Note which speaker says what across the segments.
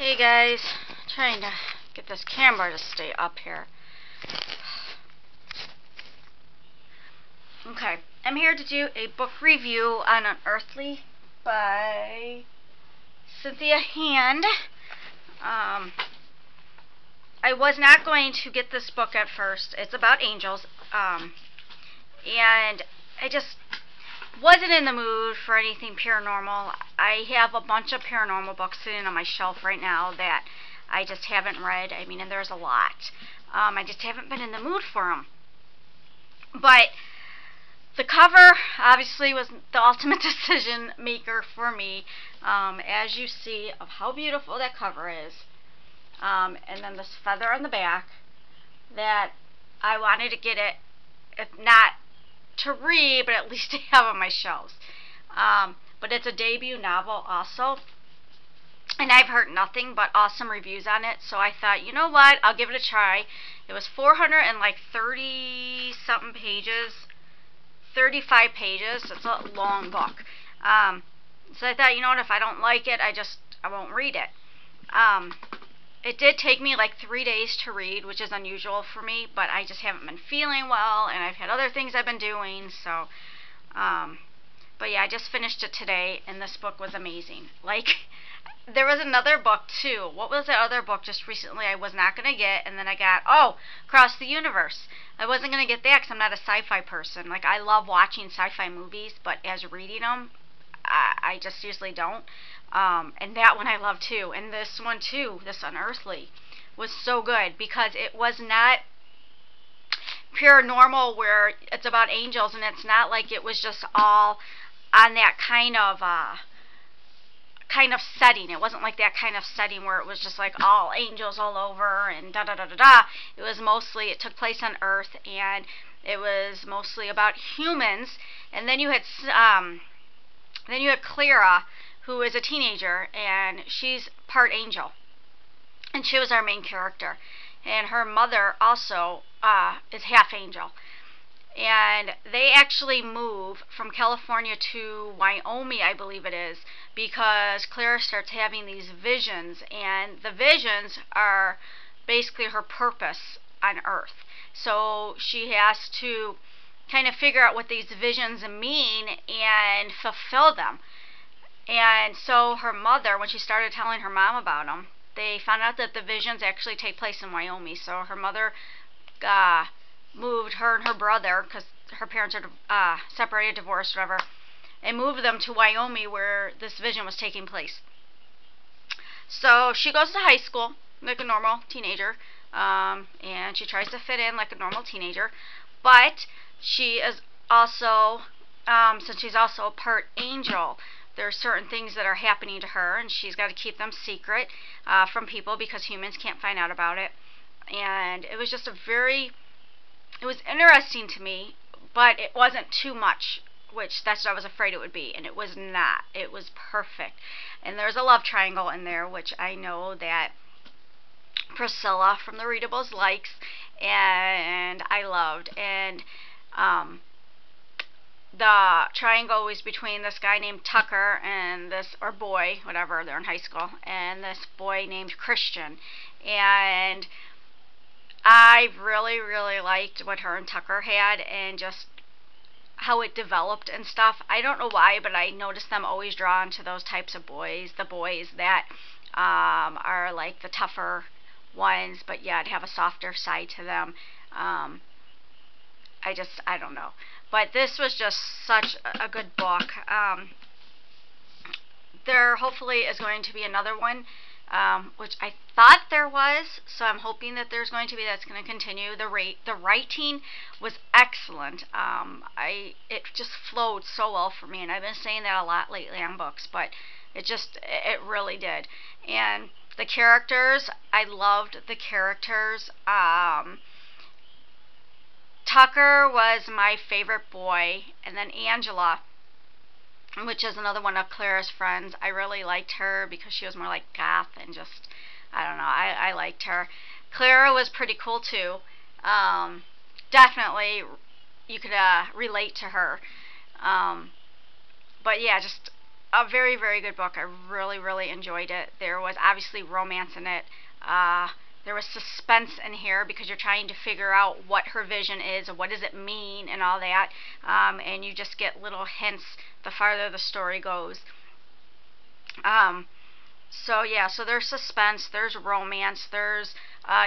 Speaker 1: Hey guys, trying to get this camera to stay up here. Okay, I'm here to do a book review on UNEARTHLY by Cynthia Hand. I was not going to get this book at first. It's about angels, and I just wasn't in the mood for anything paranormal. I have a bunch of paranormal books sitting on my shelf right now that I just haven't read. I mean, and there's a lot. I just haven't been in the mood for them. But the cover obviously was the ultimate decision maker for me, as you see of how beautiful that cover is. And then this feather on the back that I wanted to get it, if not to read, but at least to have on my shelves. But it's a debut novel also, and I've heard nothing but awesome reviews on it, so I thought, you know what, I'll give it a try. It was 430 something pages, 35 pages. It's a long book. So I thought, you know what, if I don't like it, I won't read it. It did take me like 3 days to read, which is unusual for me, but I just haven't been feeling well, and I've had other things I've been doing, so, but yeah, I just finished it today, and this book was amazing. Like, there was another book, too. What was the other book just recently I was not going to get, and then I got, Across the Universe. I wasn't going to get that because I'm not a sci-fi person. Like, I love watching sci-fi movies, but as reading them, I just usually don't. And that one I love too. And this one too, this UNEARTHLY, was so good because it was not paranormal where it's about angels, and it's not like it was just all on that kind of setting. It wasn't like that kind of setting where it was just like all angels all over and da da da da da. It was mostly, it took place on Earth, and it was mostly about humans. And then you had Clara, who is a teenager, and she's part angel, and she was our main character, and her mother also is half angel, and they actually move from California to Wyoming, I believe it is, because Clara starts having these visions, and the visions are basically her purpose on Earth. So she has to kind of figure out what these visions mean and fulfill them. And so her mother, when she started telling her mom about them, they found out that the visions actually take place in Wyoming. So her mother moved her and her brother, because her parents are separated, divorced, whatever, and moved them to Wyoming where this vision was taking place. So she goes to high school like a normal teenager, and she tries to fit in like a normal teenager, but she is also, since she's also a part angel, there are certain things that are happening to her, and she's got to keep them secret from people because humans can't find out about it. And it was just it was interesting to me, but it wasn't too much, which that's what I was afraid it would be, and it was not. It was perfect. And there's a love triangle in there, which I know that Priscilla from the Readables likes, and I loved. And the triangle was between this guy named Tucker and this, or boy, whatever, they're in high school, and this boy named Christian. And I really, really liked what her and Tucker had, and just how it developed and stuff. I don't know why, but I noticed them always drawn to those types of boys, the boys that are like the tougher ones, but yet have a softer side to them. I don't know. But this was just such a good book. There hopefully is going to be another one, which I thought there was, so I'm hoping that there's going to be, that's going to continue. The writing was excellent. It just flowed so well for me, and I've been saying that a lot lately on books, but it really did. And the characters, I loved the characters. Tucker was my favorite boy, and then Angela, which is another one of Clara's friends. I really liked her because she was more like goth and just, I don't know, I liked her. Clara was pretty cool too. Definitely you could relate to her. But yeah, just a very, very good book. I really, really enjoyed it. There was obviously romance in it. There was suspense in here because you're trying to figure out what her vision is, or what does it mean, and all that. And you just get little hints the farther the story goes. So yeah, so there's suspense, there's romance, there's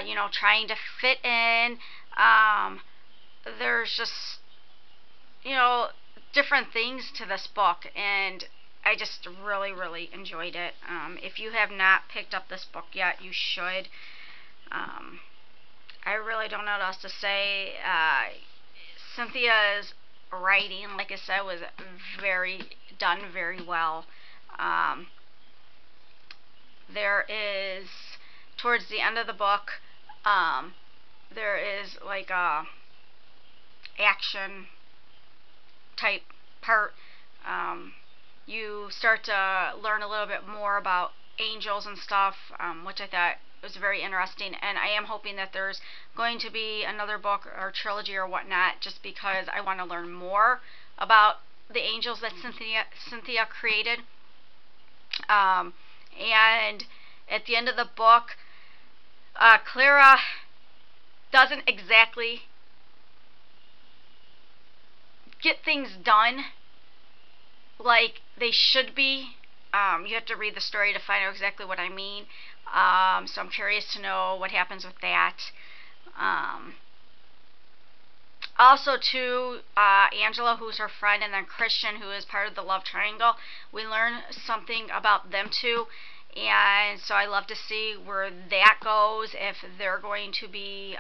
Speaker 1: you know, trying to fit in. There's just, you know, different things to this book, and I just really, really enjoyed it. If you have not picked up this book yet, you should. I really don't know what else to say. Cynthia's writing, like I said, was done very well. There is, towards the end of the book, there is like a action type part. You start to learn a little bit more about angels and stuff, which I thought was very interesting, and I am hoping that there's going to be another book or trilogy or whatnot, just because I want to learn more about the angels that Cynthia created. And at the end of the book, Clara doesn't exactly get things done like they should be. You have to read the story to find out exactly what I mean. So I'm curious to know what happens with that. Also, too, Angela, who's her friend, and then Christian, who is part of the love triangle, we learn something about them too, and so I love to see where that goes, if they're going to be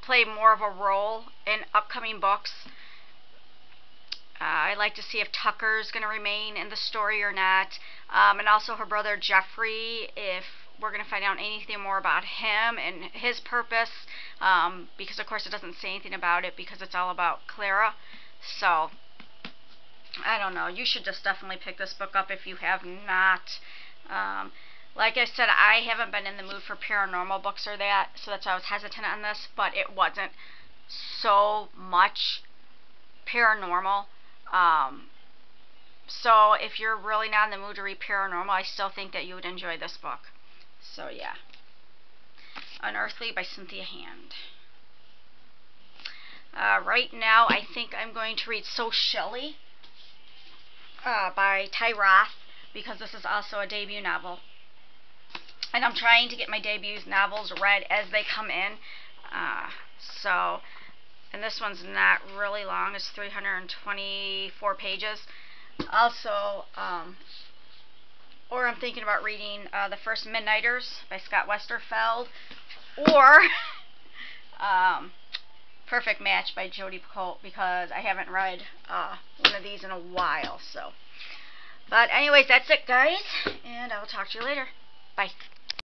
Speaker 1: play more of a role in upcoming books. I'd like to see if Tucker's going to remain in the story or not, and also her brother Jeffrey, if we're going to find out anything more about him and his purpose, because of course it doesn't say anything about it because it's all about Clara. So I don't know. You should just definitely pick this book up if you have not. Like I said, I haven't been in the mood for paranormal books or that, so that's why I was hesitant on this, but it wasn't so much paranormal. So if you're really not in the mood to read paranormal, I still think that you would enjoy this book. So yeah, Unearthly by Cynthia Hand. Right now, I think I'm going to read So Shelley by Ty Roth, because this is also a debut novel. And I'm trying to get my debut novels read as they come in. And this one's not really long. It's 324 pages. Also, or I'm thinking about reading The First Midnighters by Scott Westerfeld, or Perfect Match by Jodi Picoult, because I haven't read one of these in a while. So, but anyways, that's it, guys, and I will talk to you later. Bye.